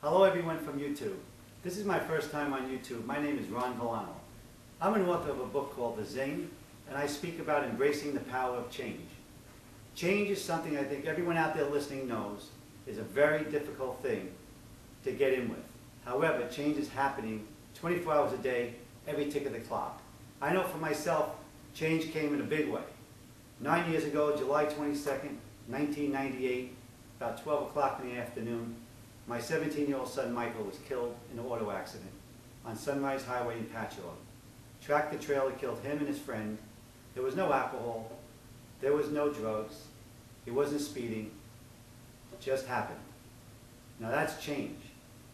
Hello everyone from YouTube. This is my first time on YouTube. My name is Ron Villano. I'm an author of a book called The Zing, and I speak about embracing the power of change. Change is something I think everyone out there listening knows is a very difficult thing to get in with. However, change is happening 24 hours a day, every tick of the clock. I know for myself, change came in a big way. 9 years ago, July 22nd, 1998, about 12 o'clock in the afternoon, my 17-year-old son Michael was killed in an auto accident on Sunrise Highway in Patchogue. Tractor trailer killed him and his friend. There was no alcohol. There was no drugs. He wasn't speeding. It just happened. Now that's change.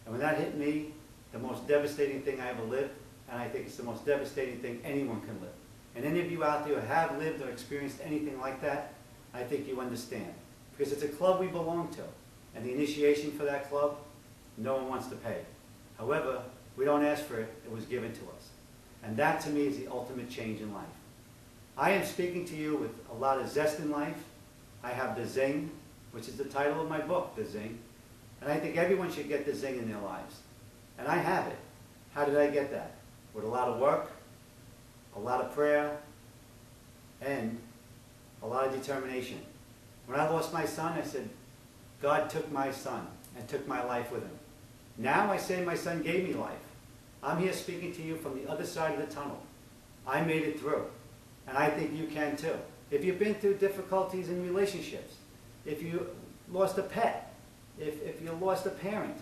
And when that hit me, the most devastating thing I ever lived, and I think it's the most devastating thing anyone can live. And any of you out there who have lived or experienced anything like that, I think you understand. Because it's a club we belong to. And the initiation for that club, no one wants to pay. However, we don't ask for it, it was given to us. And that to me is the ultimate change in life. I am speaking to you with a lot of zest in life. I have The Zing, which is the title of my book, The Zing. And I think everyone should get The Zing in their lives. And I have it. How did I get that? With a lot of work, a lot of prayer, and a lot of determination. When I lost my son, I said, God took my son and took my life with him. Now I say my son gave me life. I'm here speaking to you from the other side of the tunnel. I made it through. And I think you can too. If you've been through difficulties in relationships, if you lost a pet, if you lost a parent,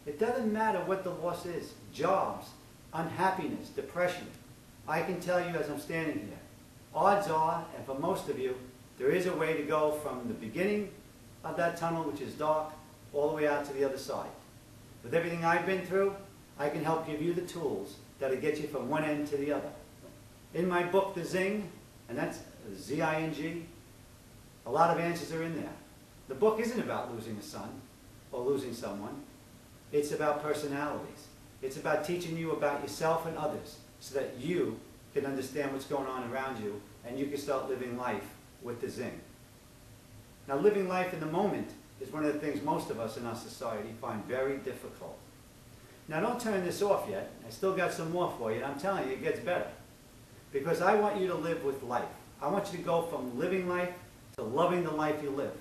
it doesn't matter what the loss is. Jobs, unhappiness, depression. I can tell you as I'm standing here, odds are, and for most of you, there is a way to go from the beginning of that tunnel, which is dark, all the way out to the other side. With everything I've been through, I can help give you the tools that'll get you from one end to the other. In my book, The Zing, and that's Z-I-N-G, a lot of answers are in there. The book isn't about losing a son or losing someone. It's about personalities. It's about teaching you about yourself and others so that you can understand what's going on around you and you can start living life with The Zing. Now, living life in the moment is one of the things most of us in our society find very difficult. Now, don't turn this off yet. I still got some more for you, and I'm telling you, it gets better. Because I want you to live with life. I want you to go from living life to loving the life you live.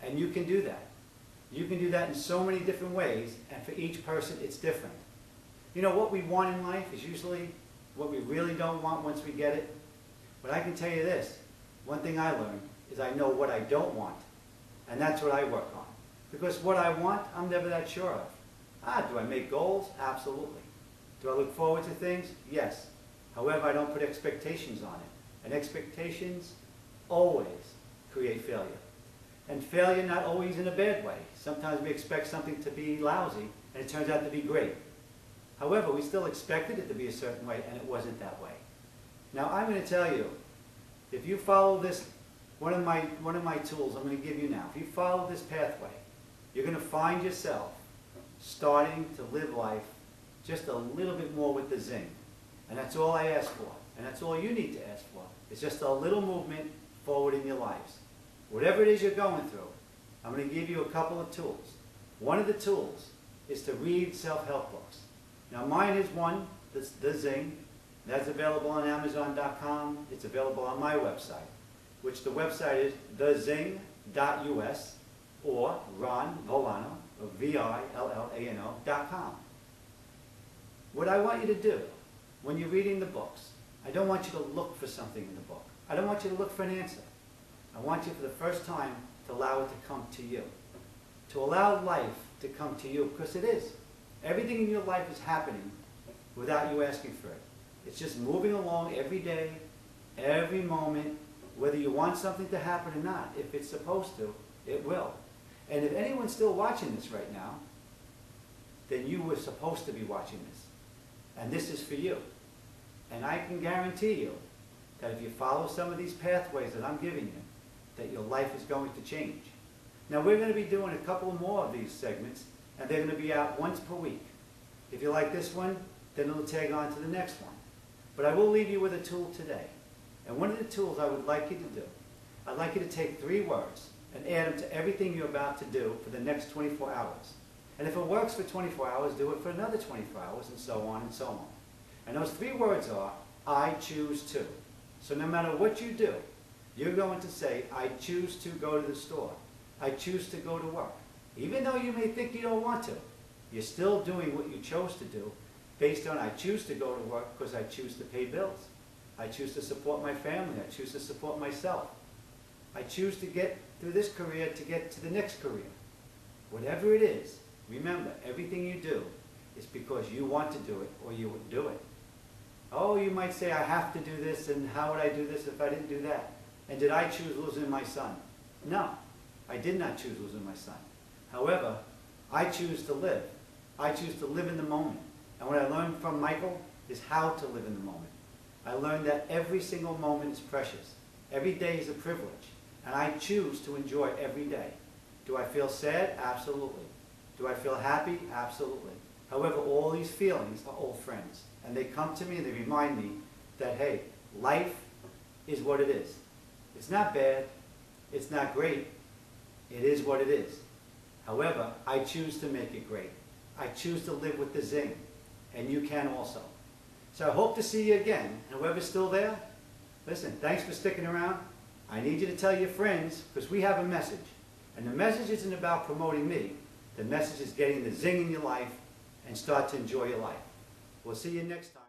And you can do that. You can do that in so many different ways, and for each person, it's different. You know, what we want in life is usually what we really don't want once we get it. But I can tell you this, one thing I learned is I know what I don't want. And that's what I work on. Because what I want, I'm never that sure of. Do I make goals? Absolutely. Do I look forward to things? Yes. However, I don't put expectations on it. And expectations always create failure. And failure not always in a bad way. Sometimes we expect something to be lousy, and it turns out to be great. However, we still expected it to be a certain way, and it wasn't that way. Now, I'm going to tell you, if you follow this, one of my tools I'm going to give you now, if you follow this pathway, you're going to find yourself starting to live life just a little bit more with The Zing. And that's all I ask for. And that's all you need to ask for. It's just a little movement forward in your lives. Whatever it is you're going through, I'm going to give you a couple of tools. One of the tools is to read self-help books. Now mine is one, The Zing. That's available on Amazon.com. It's available on my website, which the website is thezing.us or Ron Villano, or VILLANO.com. What I want you to do when you're reading the books, I don't want you to look for something in the book. I don't want you to look for an answer. I want you for the first time to allow it to come to you. To allow life to come to you, because it is. Everything in your life is happening without you asking for it. It's just moving along every day, every moment, whether you want something to happen or not. If it's supposed to, it will. And if anyone's still watching this right now, then you were supposed to be watching this. And this is for you. And I can guarantee you that if you follow some of these pathways that I'm giving you, that your life is going to change. Now, we're going to be doing a couple more of these segments, and they're going to be out once per week. If you like this one, then it'll tag on to the next one. But I will leave you with a tool today. And one of the tools I would like you to do, I'd like you to take 3 words and add them to everything you're about to do for the next 24 hours. And if it works for 24 hours, do it for another 24 hours, and so on and so on. And those three words are, I choose to. So no matter what you do, you're going to say, I choose to go to the store. I choose to go to work. Even though you may think you don't want to, you're still doing what you chose to do based on I choose to go to work because I choose to pay bills. I choose to support my family. I choose to support myself. I choose to get through this career to get to the next career. Whatever it is, remember, everything you do is because you want to do it or you wouldn't do it. Oh, you might say, I have to do this, and how would I do this if I didn't do that? And did I choose losing my son? No, I did not choose losing my son. However, I choose to live. I choose to live in the moment. And what I learned from Michael is how to live in the moment. I learned that every single moment is precious. Every day is a privilege. And I choose to enjoy every day. Do I feel sad? Absolutely. Do I feel happy? Absolutely. However, all these feelings are old friends. And they come to me and they remind me that, hey, life is what it is. It's not bad. It's not great. It is what it is. However, I choose to make it great. I choose to live with the zing. And you can also. So I hope to see you again. And whoever's still there, listen, thanks for sticking around. I need you to tell your friends because we have a message. And the message isn't about promoting me. The message is getting the zing in your life and start to enjoy your life. We'll see you next time.